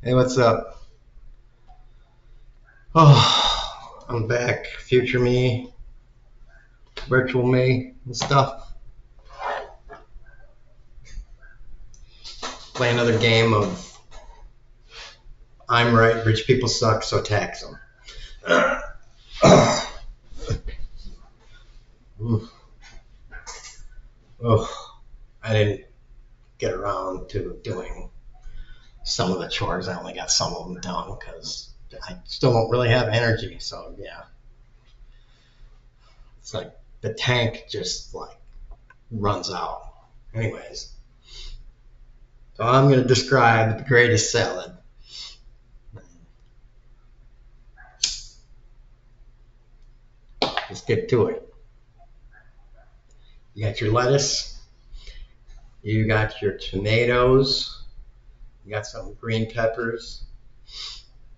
Hey, what's up? Oh, I'm back. Future me, virtual me, and stuff. Play another game of I'm right, rich people suck, so tax them. Oh, I didn't get around to doing some of the chores. I only got some of them done because I still don't really have energy. So yeah, it's like the tank just like runs out. Anyways, so I'm gonna describe the greatest salad. Let's get to it. You got your lettuce, you got your tomatoes, you got some green peppers,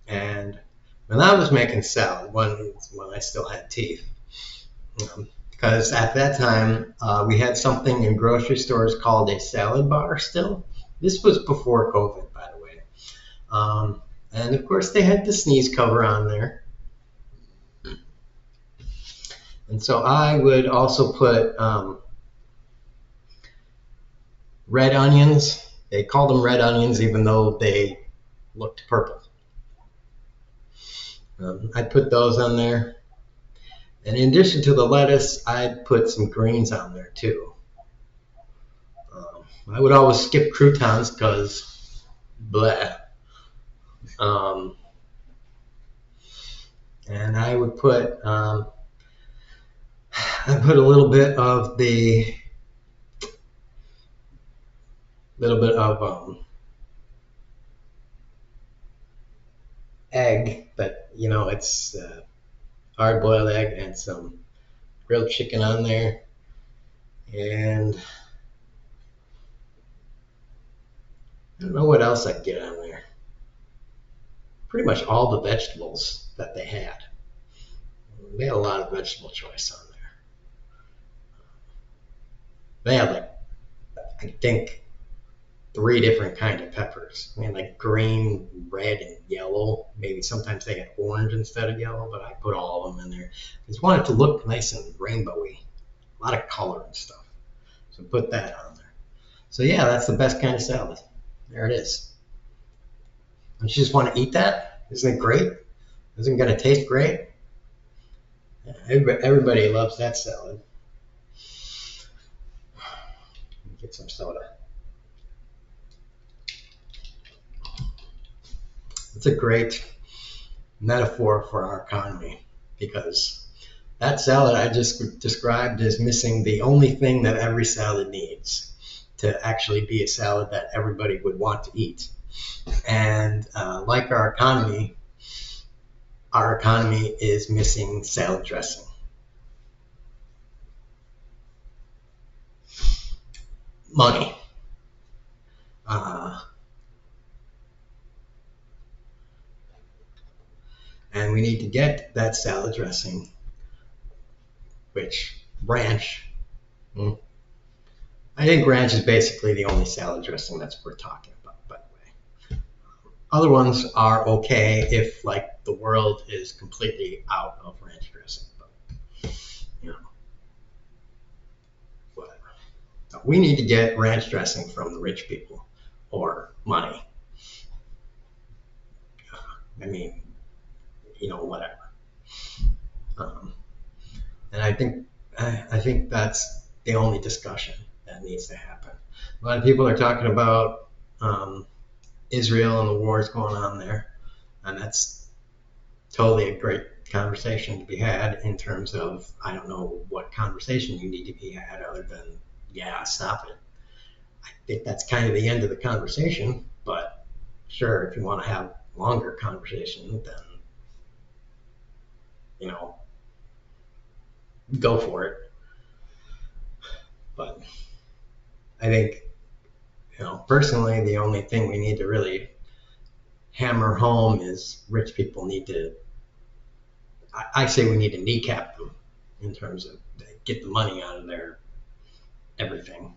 and when I was making salad, when I still had teeth, because at that time we had something in grocery stores called a salad bar. Still, this was before COVID, by the way, and of course they had the sneeze cover on there, and so I would also put red onions. They called them red onions, even though they looked purple. I put those on there. And in addition to the lettuce, I'd put some greens on there too. I would always skip croutons because bleh. Um, and I put a little bit of egg, but it's hard boiled egg and some grilled chicken on there. And I don't know what else I'd get on there. Pretty much all the vegetables that they had. They had a lot of vegetable choice on there. They had like I think three different kind of peppers. I mean, like green, red, and yellow. Maybe sometimes they had orange instead of yellow, but I put all of them in there. I just wanted it to look nice and rainbowy, a lot of color and stuff. So put that on there. So yeah, that's the best kind of salad. There it is. Don't you just want to eat that? Isn't it great? Isn't it going to taste great? Everybody loves that salad. Get some soda. It's a great metaphor for our economy because that salad I just described is missing the only thing that every salad needs to actually be a salad that everybody would want to eat. And like our economy is missing salad dressing. Money. Uh, and we need to get that salad dressing, which ranch. hmm, I think ranch is basically the only salad dressing that's worth talking about, by the way. Other ones are okay if like the world is completely out of ranch dressing, but you know, whatever. So we need to get ranch dressing from the rich people or money. I mean, whatever. Um, and I think that's the only discussion that needs to happen. A lot of people are talking about Israel and the wars going on there, and that's totally a great conversation to be had in terms of I don't know what conversation you need to be had other than yeah, stop it. I think that's kind of the end of the conversation, but sure, if you want to have longer conversation, then you know go for it. But I think personally, the only thing we need to really hammer home is rich people need to. I say we need to kneecap them in terms of get the money out of their everything,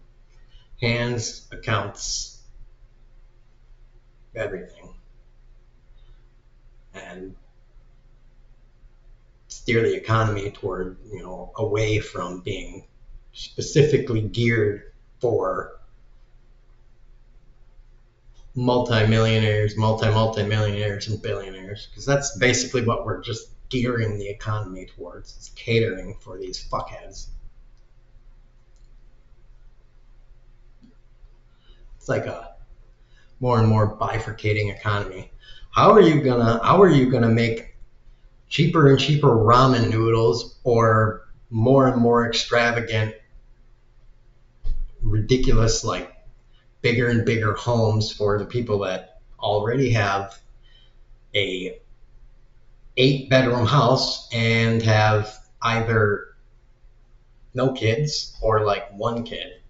hands, accounts, everything. and steer the economy toward, away from being specifically geared for multimillionaires, multimillionaires, and billionaires, because that's basically what we're just gearing the economy towards. It's catering for these fuckheads. It's like a more and more bifurcating economy. How are you gonna make cheaper and cheaper ramen noodles, or more and more extravagant, ridiculous, like bigger and bigger homes for the people that already have a 8-bedroom house and have either no kids or like one kid?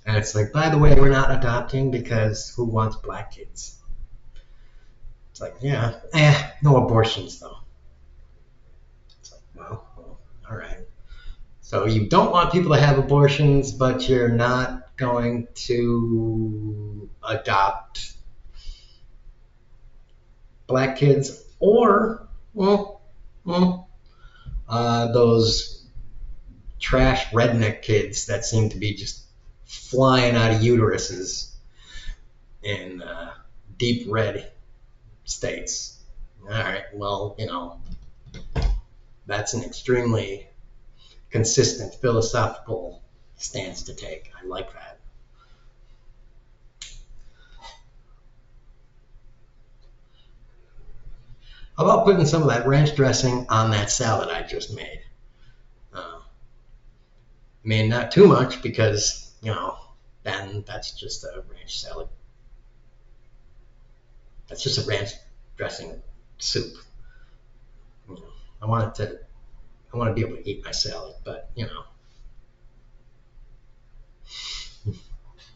And it's like, by the way, we're not adopting because who wants black kids? It's like, yeah, no abortions though. It's like, well, all right. So you don't want people to have abortions, but you're not going to adopt black kids, or those trash redneck kids that seem to be just flying out of uteruses in deep red states. All right, well, that's an extremely consistent philosophical stance to take. I like that. How about putting some of that ranch dressing on that salad I just made? I mean, not too much, because, then that's just a ranch salad. That's just a ranch dressing soup. I want to be able to eat my salad, but,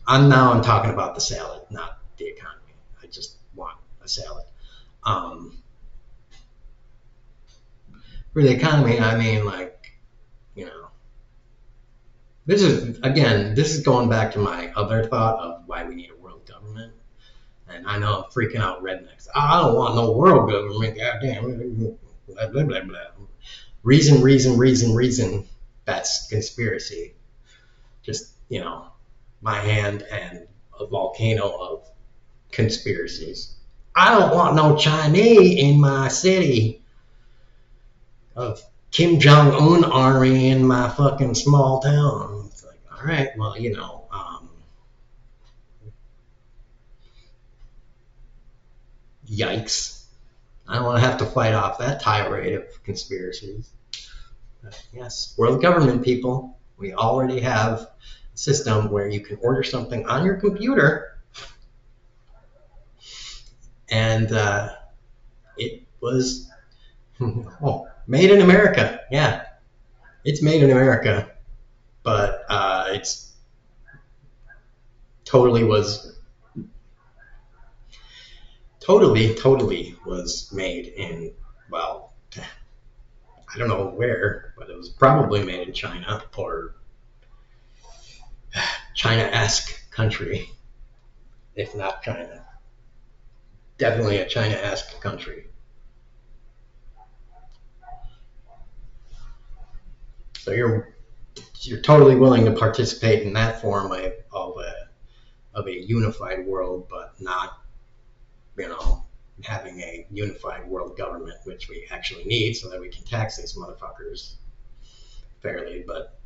I'm talking about the salad, not the economy. I just want a salad. For the economy, I mean, like, this is going back to my other thought of why we need a world government. And I know I'm freaking out rednecks. I don't want no world government, goddamn. Blah, blah, blah, blah. Reason. That's conspiracy. Just, my hand and a volcano of conspiracies. I don't want no Chinese in my city, of Kim Jong-un army in my fucking small town. It's like, all right, well, yikes. I don't want to have to fight off that tirade of conspiracies. But yes, world government people, we already have a system where you can order something on your computer, and it was made in America. Yeah, it's made in America, but it's totally was made in, well, I don't know where, but it was probably made in China, or China-esque country, if not China. Definitely a China-esque country. So you're totally willing to participate in that form of a unified world, but not, having a unified world government, which we actually need so that we can tax these motherfuckers fairly. But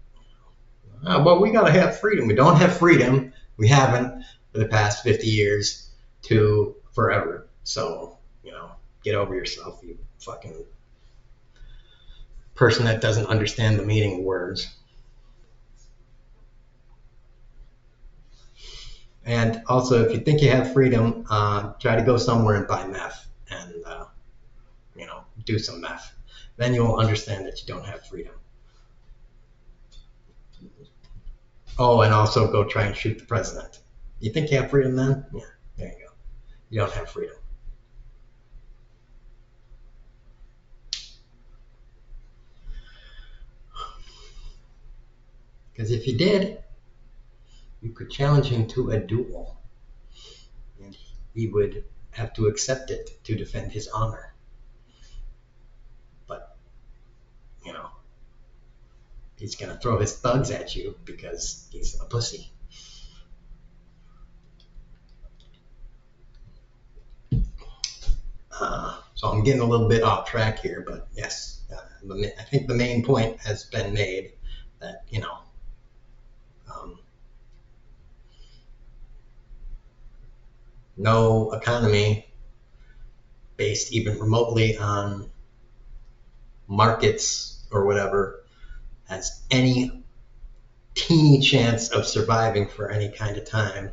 we gotta have freedom. We don't have freedom. We haven't for the past 50 years to forever. So, get over yourself, you fucking person that doesn't understand the meaning of words. And also, if you think you have freedom, try to go somewhere and buy meth and, do some meth. Then you will understand that you don't have freedom. Oh, and also go try and shoot the president. You think you have freedom then? Yeah, there you go. You don't have freedom. Because if you did, you could challenge him to a duel, and he would have to accept it to defend his honor. But, you know, he's going to throw his thugs at you because he's a pussy. So I'm getting a little bit off track here, but yes, I think the main point has been made that, you know, no economy based even remotely on markets or whatever has any teeny chance of surviving for any kind of time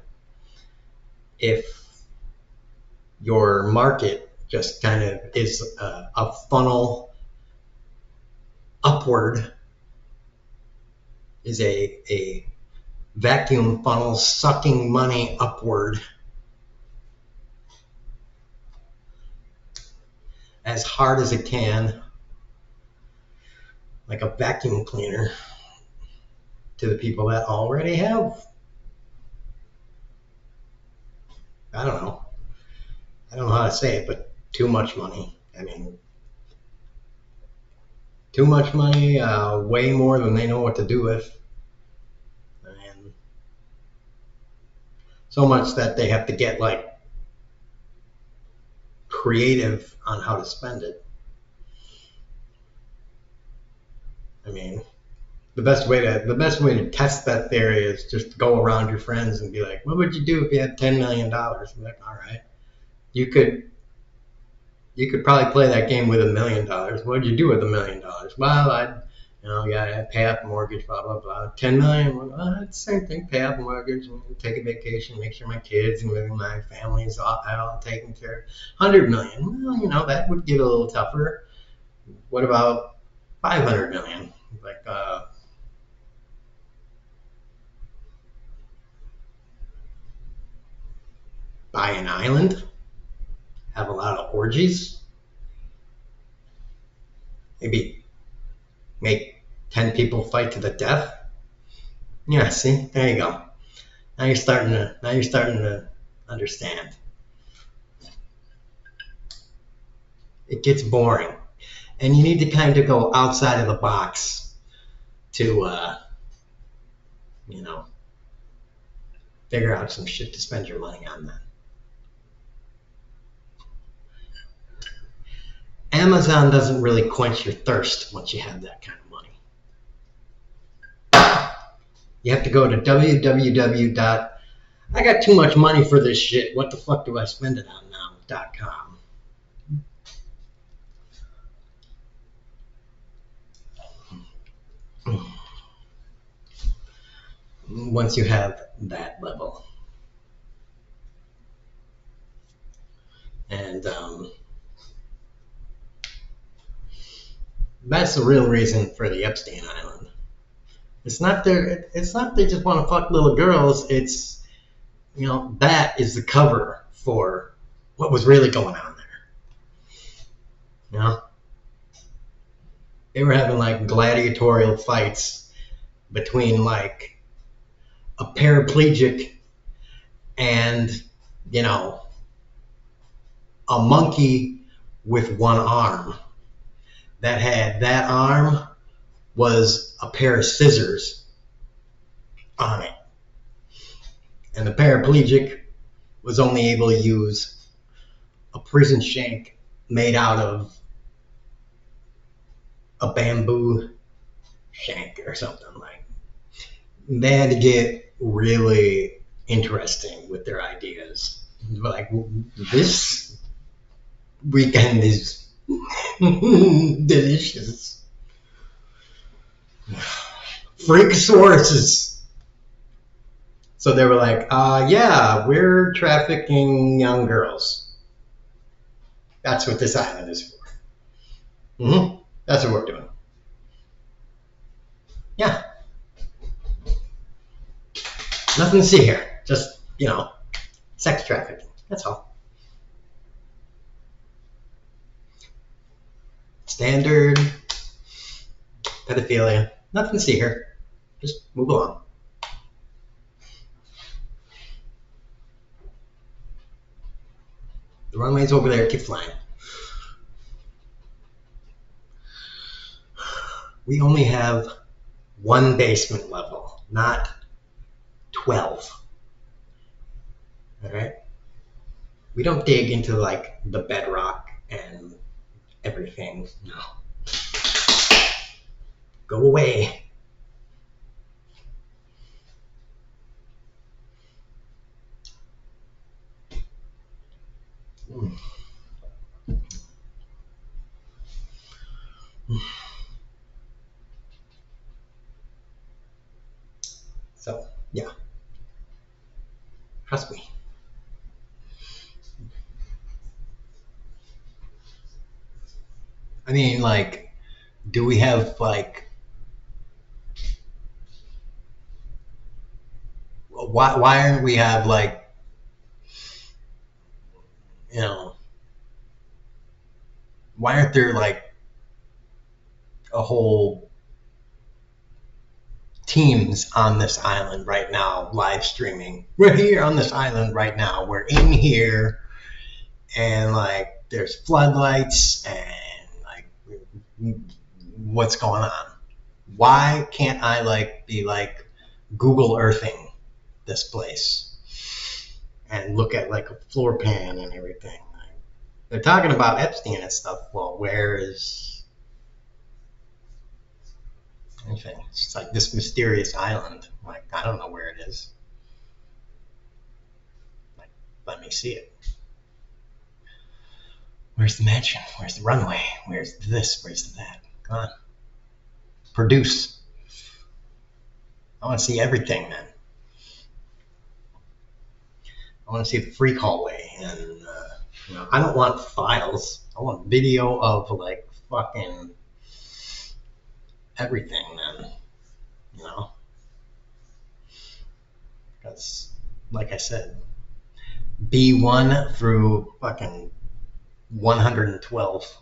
if your market just kind of is a funnel upward, is a vacuum funnel sucking money upward as hard as it can, like a vacuum cleaner, to the people that already have, I don't know how to say it, but too much money. I mean, too much money, way more than they know what to do with. And so much that they have to get like creative on how to spend it. I mean, the best way to test that theory is just go around your friends and be like, what would you do if you had $10 million? I'm like, all right, you could probably play that game with $1 million. What would you do with $1 million? Well, I'd pay off the mortgage, blah, blah, blah. 10 million, well, it's the same thing, pay off the mortgage, take a vacation, make sure my kids and my family is all taken care of. 100 million, well, that would get a little tougher. What about 500 million? Like, buy an island, have a lot of orgies, maybe make 10 people fight to the death. Yeah, see, there you go. Now you're starting to understand. It gets boring, and you need to kind of go outside of the box to, figure out some shit to spend your money on. Then Amazon doesn't really quench your thirst once you have that kind of money. You have to go to www. I got too much money for this shit. What the fuck do I spend it on now.com. Once you have that level. And that's the real reason for the Epstein Island. It's not they just want to fuck little girls. It's, that is the cover for what was really going on there. They were having like gladiatorial fights between like a paraplegic and, a monkey with one arm. That arm was a pair of scissors on it. And the paraplegic was only able to use a prison shank made out of a bamboo shank or something like. They had to get really interesting with their ideas. Like, this weekend is delicious. Freakosauruses. So they were like, yeah, we're trafficking young girls. That's what this island is for. That's what we're doing. Yeah. Nothing to see here. Just, sex trafficking. That's all. Standard pedophilia. Nothing to see here. Just move along. The runway's over there. Keep flying. We only have one basement level, not 12. All right? We don't dig into like the bedrock and everything. No. Go away. So, yeah. Trust me. I mean, like, do we have, like, why aren't we have, like, you know, why aren't there, like, a whole teams on this island right now live streaming? We're here on this island right now. We're in here, and, like, there's floodlights, and, like, what's going on? Why can't I, like, be, like, Google Earthing this place and look at, like, a floor plan and everything? They're talking about Epstein and stuff. Well, where is anything? It's just like this mysterious island. Like, I don't know where it is. Like, let me see it. Where's the mansion? Where's the runway? Where's this? Where's that? Come on. Produce. I want to see everything, man. I want to see the freak hallway, and I don't want files. I want video of like fucking everything, man. Because, like I said, B1 through fucking 112.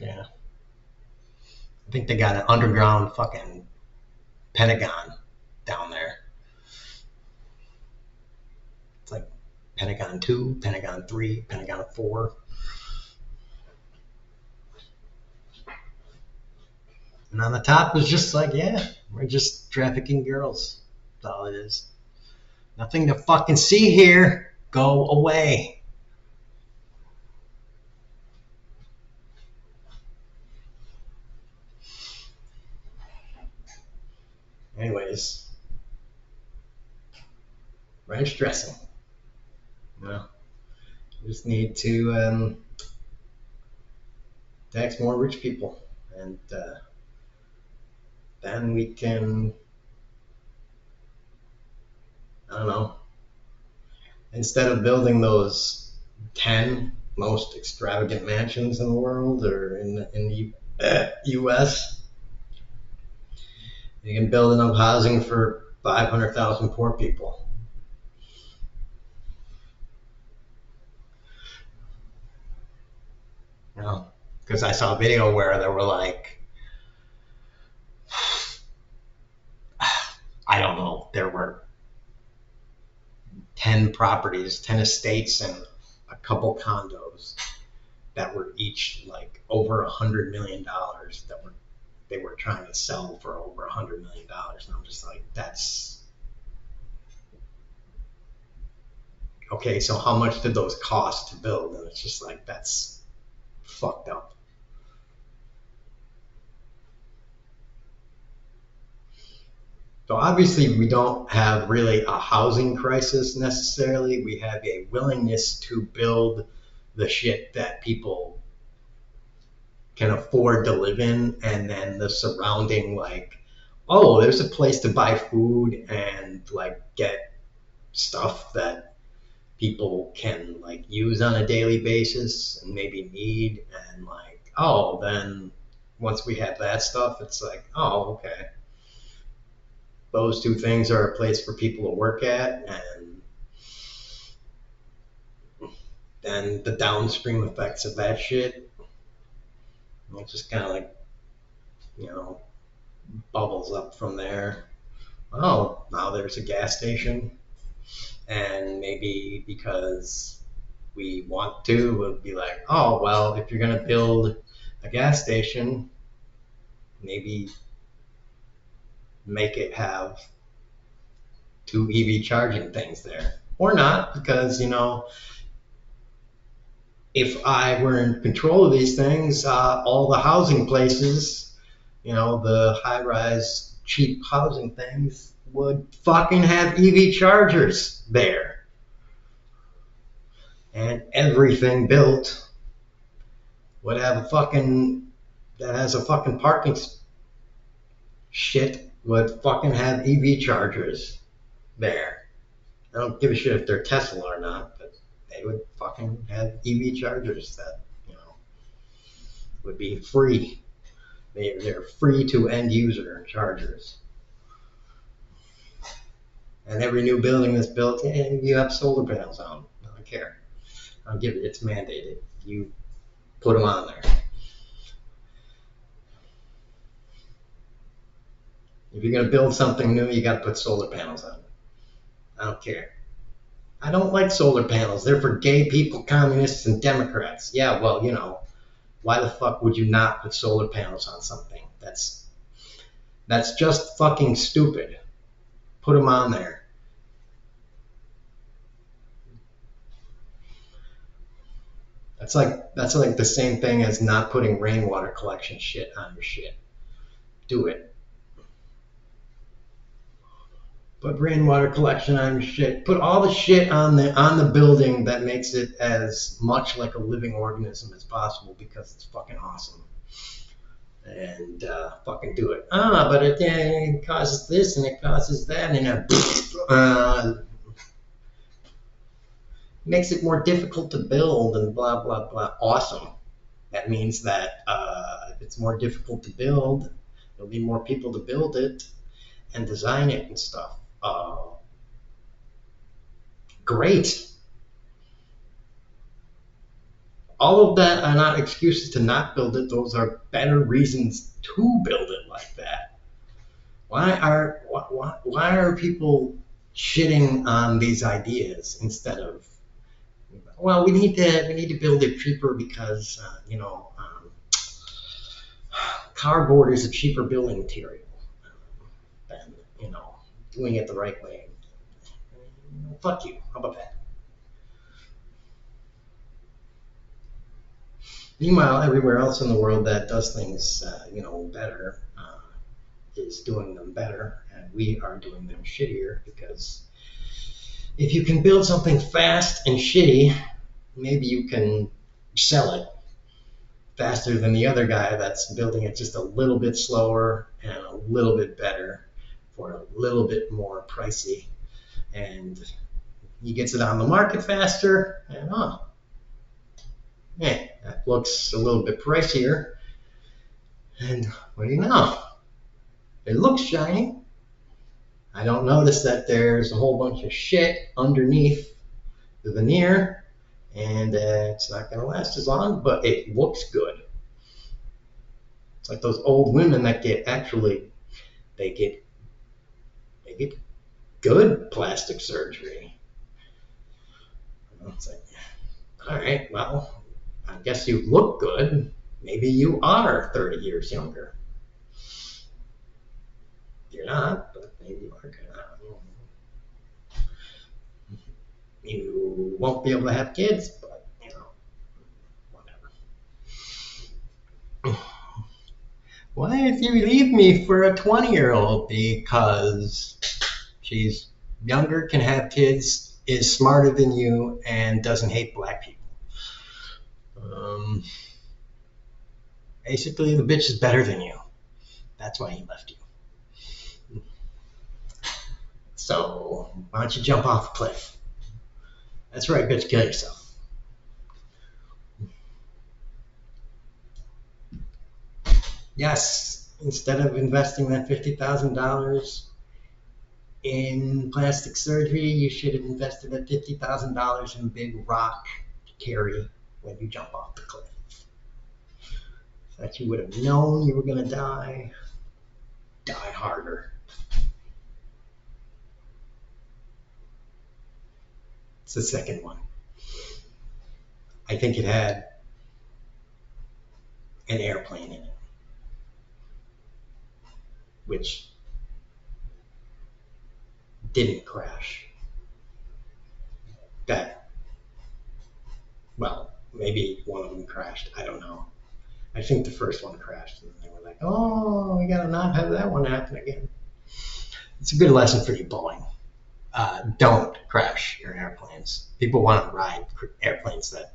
Yeah. I think they got an underground fucking Pentagon down there. It's like Pentagon 2, Pentagon 3, Pentagon 4. And on the top is just like, yeah, we're just trafficking girls. That's all it is. Nothing to fucking see here. Go away. Anyways, ranch dressing. We just need to tax more rich people, and then we can, I don't know, instead of building those 10 most extravagant mansions in the world or in the U.S., you can build enough housing for 500,000 poor people. Because I saw a video where there were like, I don't know, there were 10 properties, 10 estates, and a couple condos that were each like over $100 million they were trying to sell for over $100 million. And I'm just like, that's okay. So how much did those cost to build? And it's just like, that's fucked up. So obviously we don't have really a housing crisis necessarily. We have a willingness to build the shit that people can afford to live in, and then the surrounding, like, oh, there's a place to buy food and like get stuff that people can like use on a daily basis and maybe need, and like, oh, then once we have that stuff, it's like, oh, okay, those two things are a place for people to work at, and then the downstream effects of that shit, it just kind of like, bubbles up from there. oh, now there's a gas station, and maybe because we want to, we'll be like, oh, well, if you're going to build a gas station, maybe make it have 2 EV charging things there. Or not, because, if I were in control of these things, all the housing places, the high rise, cheap housing things would fucking have EV chargers there. And everything built would have that has a fucking parking shit would fucking have EV chargers there. I don't give a shit if they're Tesla or not, but they would fucking have EV chargers that, would be free. They're free to end user chargers. And every new building that's built, you have solar panels on. I don't care. I don't give it. It's mandated. You put them on there. If you're going to build something new, you got to put solar panels on it. I don't care. I don't like solar panels. They're for gay people, communists, and Democrats. Yeah, well, why the fuck would you not put solar panels on something? That's just fucking stupid. Put them on there. That's like the same thing as not putting rainwater collection shit on your shit. Do it. Put rainwater collection on your shit. Put all the shit on the building that makes it as much like a living organism as possible, because it's fucking awesome. And fucking do it. But it causes this and it causes that, and makes it more difficult to build and blah blah blah. Awesome. That means that if it's more difficult to build, there'll be more people to build it and design it and stuff. Great. All of that are not excuses to not build it. Those are better reasons to build it like that. Why are people shitting on these ideas instead of, well, we need to build it cheaper because cardboard is a cheaper building material than doing it the right way. Fuck you. How about that? Meanwhile, everywhere else in the world that does things, better, is doing them better, and we are doing them shittier, because if you can build something fast and shitty, maybe you can sell it faster than the other guy that's building it just a little bit slower and a little bit better for a little bit more pricey. And he gets it on the market faster, and that looks a little bit pricier. And what do you know? It looks shiny. I don't notice that there's a whole bunch of shit underneath the veneer, and it's not going to last as long, but it looks good. It's like those old women that get good plastic surgery. It's like, all right, well, I guess you look good. Maybe you are 30 years younger. You're not, but maybe you are. You won't be able to have kids, but whatever. Why if you leave me for a 20-year-old? Because she's younger, can have kids, is smarter than you, and doesn't hate black people. Basically, the bitch is better than you. That's why he left you. So why don't you jump off a cliff? That's right, bitch, kill yourself. Yes, instead of investing that $50,000 in plastic surgery, you should have invested that $50,000 in a big rock to carry when you jump off the cliff. So that you would have known you were going to die harder. It's the second one. I think it had an airplane in it, which didn't crash. That, well, maybe one of them crashed. I don't know. I think the first one crashed, and they were like, "Oh, we gotta not have that one happen again." It's a good lesson for you, Boeing. Don't crash your airplanes. People want to ride airplanes that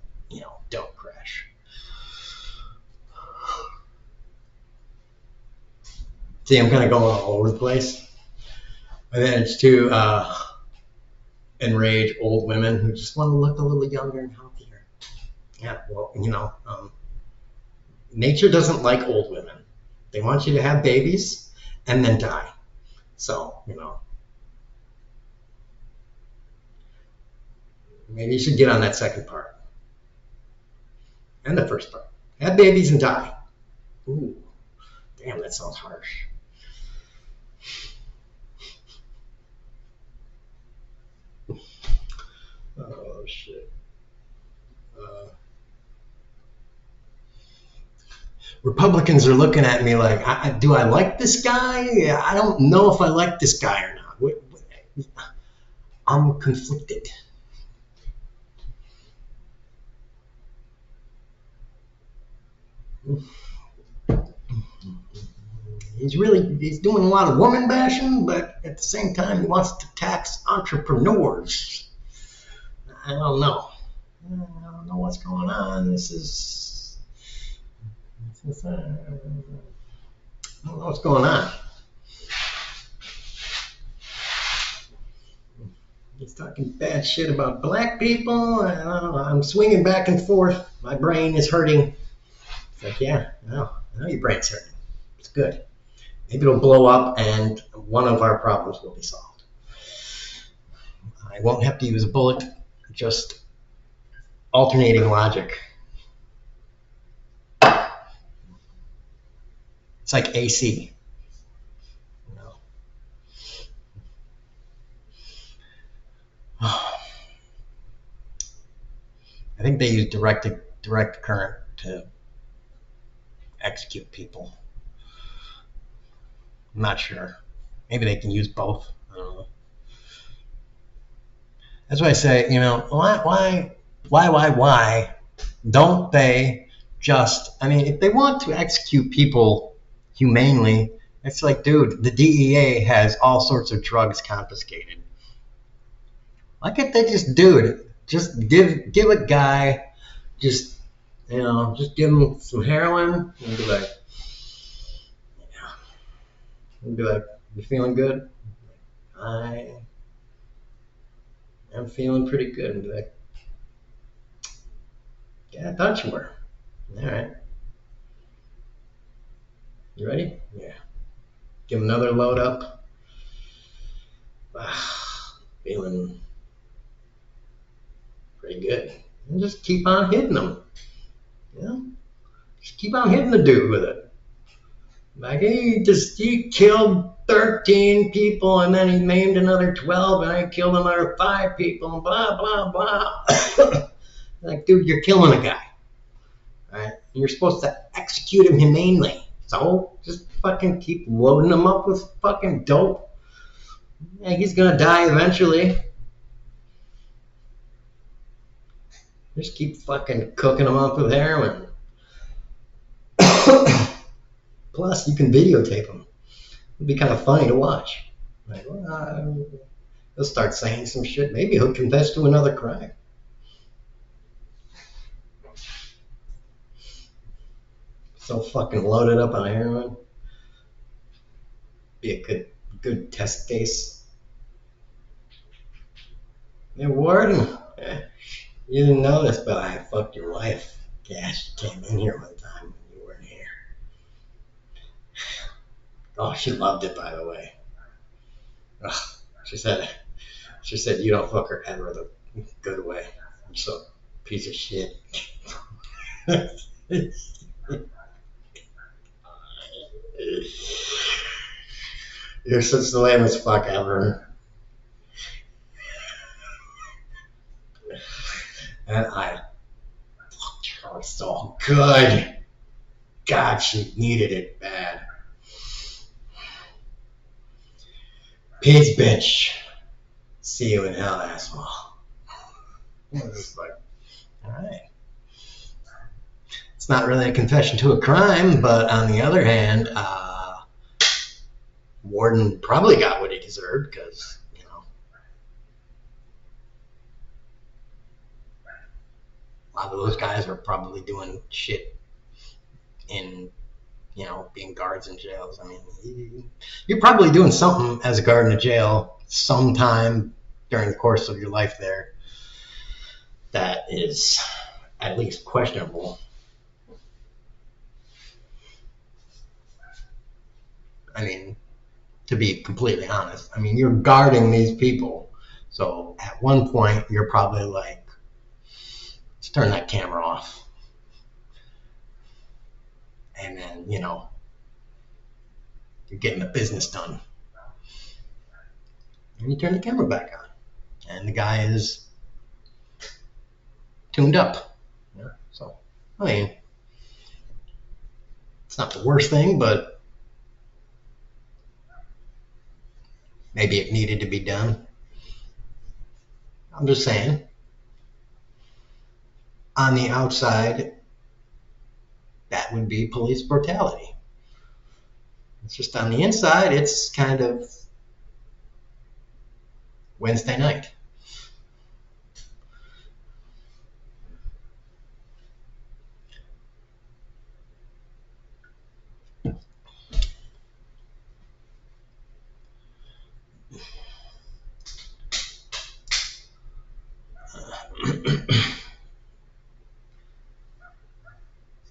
don't crash. See, I'm kind of going all over the place. I managed to enrage old women who just want to look a little younger and healthier. Yeah, well, nature doesn't like old women. They want you to have babies and then die. So, maybe you should get on that second part. And the first part. Have babies and die. Ooh, damn, that sounds harsh. Oh, shit. Republicans are looking at me like, do I like this guy? I don't know if I like this guy or not. I'm conflicted. He's doing a lot of woman bashing, but at the same time he wants to tax entrepreneurs. I don't know. I don't know what's going on. I don't know what's going on. He's talking bad shit about black people. I don't know. I'm swinging back and forth. My brain is hurting. It's like, yeah, I know your brain's hurting. It's good. Maybe it'll blow up and one of our problems will be solved. I won't have to use a bullet, just alternating logic. It's like AC. I think they use direct current to execute people. I'm not sure. Maybe they can use both. I don't know. That's why I say, why don't they just, if they want to execute people humanely, it's like, dude, the DEA has all sorts of drugs confiscated. Why can't they just do it? Just give a guy, just give him some heroin and be like, you feeling good? I am feeling pretty good. And be like, yeah, I thought you were. All right. You ready? Yeah. Give him another load up. Feeling pretty good. And just keep on hitting them. Just keep on hitting the dude with it. Like, he killed 13 people and then he maimed another 12 and I killed another 5 people and blah, blah, blah. Like, dude, you're killing a guy. Right? You're supposed to execute him humanely. So just fucking keep loading him up with fucking dope. Yeah, he's gonna die eventually. Just keep fucking cooking him up with heroin. Plus, you can videotape him. It'd be kind of funny to watch. Like, he'll start saying some shit. Maybe he'll confess to another crime. So fucking loaded up on heroin. Be a good test case. Hey, Warden, you didn't know this, but I fucked your wife. Yeah, she came in here one time when you weren't here. Oh, she loved it, by the way. Ugh, she said you don't fuck her ever the good way. I'm so piece of shit. You're such the lamest fuck ever. And I loved her so good. God, she needed it bad. Peace, bitch. See you in hell, asshole. I was just like, all right. It's not really a confession to a crime, but on the other hand, Warden probably got what he deserved because, a lot of those guys are probably doing shit in, being guards in jails. I mean, you're probably doing something as a guard in a jail sometime during the course of your life there that is at least questionable. I mean, to be completely honest, I mean, you're guarding these people. So at one point, you're probably like, let's turn that camera off. And then, you're getting the business done. And you turn the camera back on. And the guy is tuned up. So, I mean, it's not the worst thing, but maybe it needed to be done. I'm just saying. On the outside, that would be police brutality. It's just on the inside, it's kind of Wednesday night.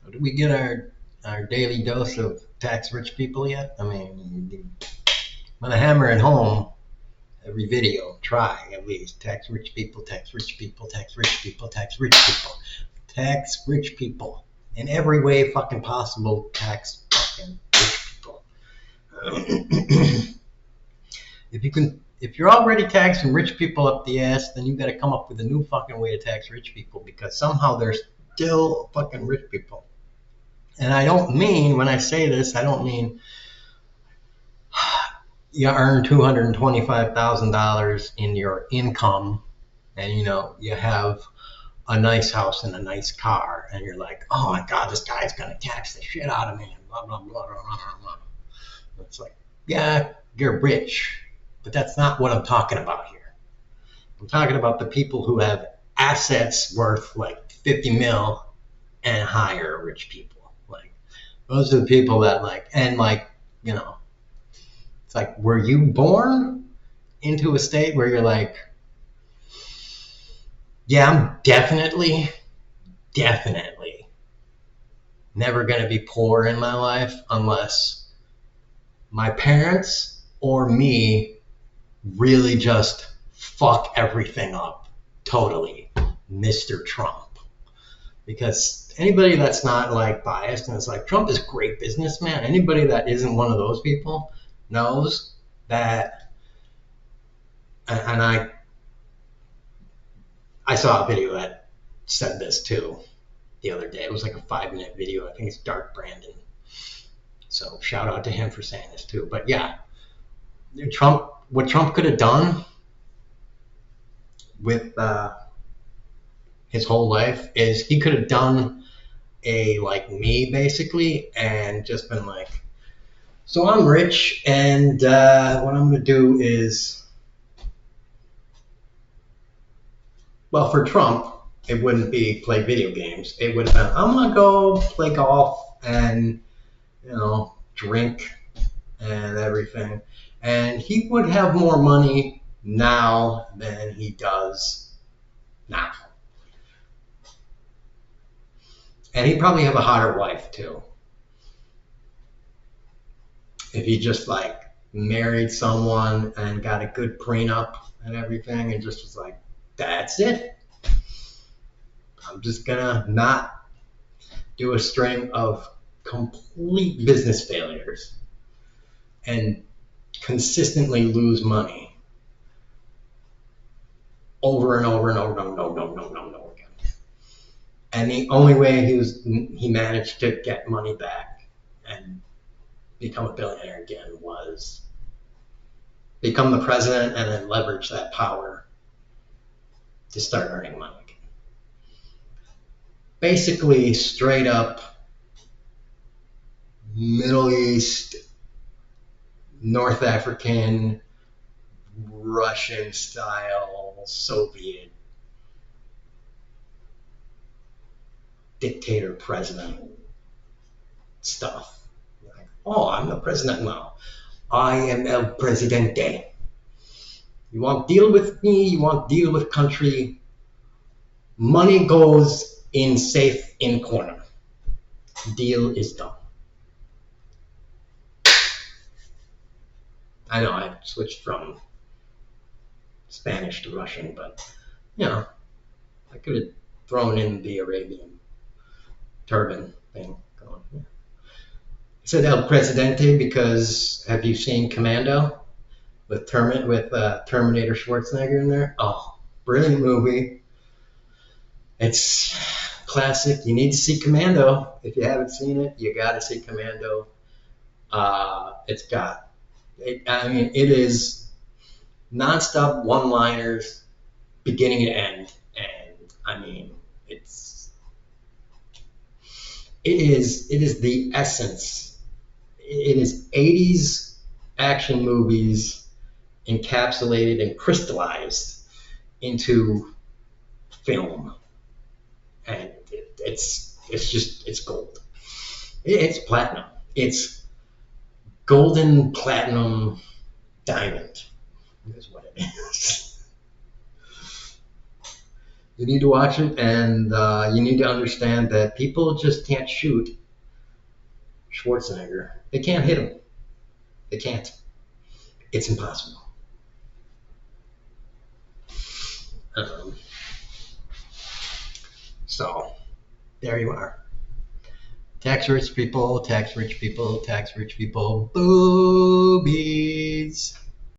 So did we get our daily dose of tax rich people yet? I mean, I'm going to hammer it home every video. Try at least. Tax rich people, tax rich people, tax rich people, tax rich people. Tax rich people. In every way fucking possible, tax fucking rich people. If you're already taxing rich people up the ass, then you got to come up with a new fucking way to tax rich people because somehow they're still fucking rich people. And I don't mean, when I say this, I don't mean you earn $225,000 in your income and, you have a nice house and a nice car and you're like, oh my God, this guy's going to tax the shit out of me and blah, blah, blah, blah, blah, blah. It's like, yeah, you're rich, but that's not what I'm talking about here. I'm talking about the people who have assets worth like 50 mil and higher rich people. Like, those are the people that it's like, were you born into a state where you're like, yeah, I'm definitely never going to be poor in my life unless my parents or me really just fuck everything up totally, Mr. Trump. Because anybody that's not like biased and is like, Trump is a great businessman, anybody that isn't one of those people knows that. And I saw a video that said this too the other day. It was like a 5-minute video. I think it's Dark Brandon. So shout out to him for saying this too. But yeah, what Trump could have done with his whole life is he could have done a like me basically and just been like, so I'm rich and what I'm going to do is, well, for Trump, it wouldn't be play video games. It would have been, I'm going to go play golf and, drink and everything. And he would have more money now than he does now. And he'd probably have a hotter wife too. If he just like married someone and got a good prenup and everything and just was like, that's it. I'm just gonna not do a string of complete business failures and consistently lose money over and over and over and over and over and over and over again. And the only way he managed to get money back and become a billionaire again was become the president and then leverage that power to start earning money again. Basically, straight up Middle East, North African, Russian style, Soviet dictator president stuff. Like, oh, I'm the president now. I am el presidente. You want deal with me? You want deal with country? Money goes in safe in corner. Deal is done. I know I switched from Spanish to Russian, but I could have thrown in the Arabian turban thing going. Yeah. I said El Presidente because have you seen Commando with Terminator Schwarzenegger in there? Oh, brilliant movie. It's classic. You need to see Commando. If you haven't seen it, you got to see Commando. It is nonstop one-liners, beginning to end, and it is the essence. It is 80s action movies encapsulated and crystallized into film, and it's gold. It's platinum. It's golden platinum diamond. Is what it is. You need to watch it, and you need to understand that people just can't shoot Schwarzenegger. They can't hit him. They can't. It's impossible. So, there you are. Tax rich people, tax rich people, tax rich people, boobies.